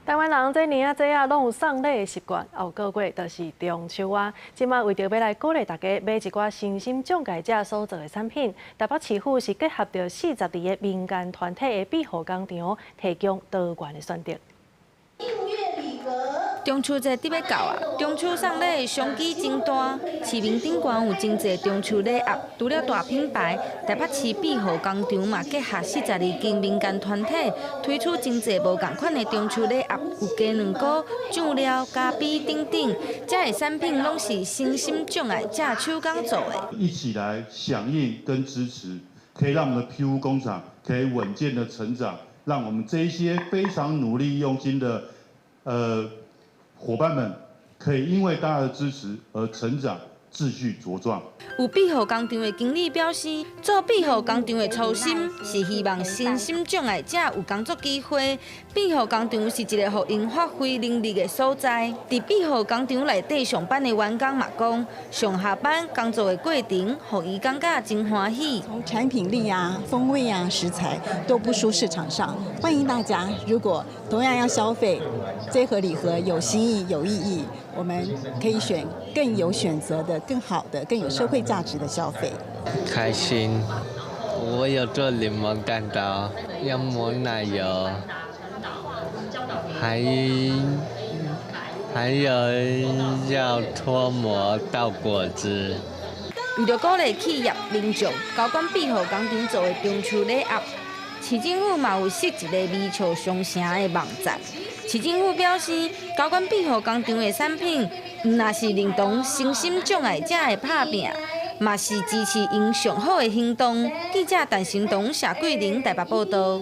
台湾人这年这拢有送礼的习惯，后个月就是中秋啊。即马为着要来鼓励大家买一寡诚心障碍者所做的产品，台北市府是结合着42个民间团体的庇护工厂，提供多元的选择。中秋节伫要到啊！中秋送礼的商机真大，市面顶悬有真侪中秋礼盒。除了大品牌，台北市庇护工厂嘛结合42间民间团体，推出真侪无同款的中秋礼盒，有鸡卵糕、酱料、咖啡等等。这些产品拢是身心障碍者手工做的。一起来响应跟支持，可以让我们的庇护工厂可以稳健的成长，让我们这一些非常努力用心的伙伴们可以因为大家的支持而成长，继续茁壮。有庇护工厂的经理表示，做庇护工厂的初心是希望身心障碍者有工作机会。庇护工厂是一个互因发挥能力的所在。伫庇护工厂内底上班的员工嘛讲，上下班工作的过程，互伊感觉真欢喜。从产品力啊、风味啊、食材都不输市场上。欢迎大家，如果同样要消费，这盒礼盒有新意、有意义，我们可以选更有选择的、更好的、更有社会价值的消费。开心，我有做柠檬蛋糕，要抹奶油，还有要脱模倒果汁。为了鼓励企业民众交管庇护工厂做的中秋礼盒，市政府嘛有设一个米笑双城的网站。市政府表示，交管庇护工厂的产品，唔但是认同身心障碍者的打拼，嘛是支持因上好的行动。记者陈成东、谢桂玲台北报道。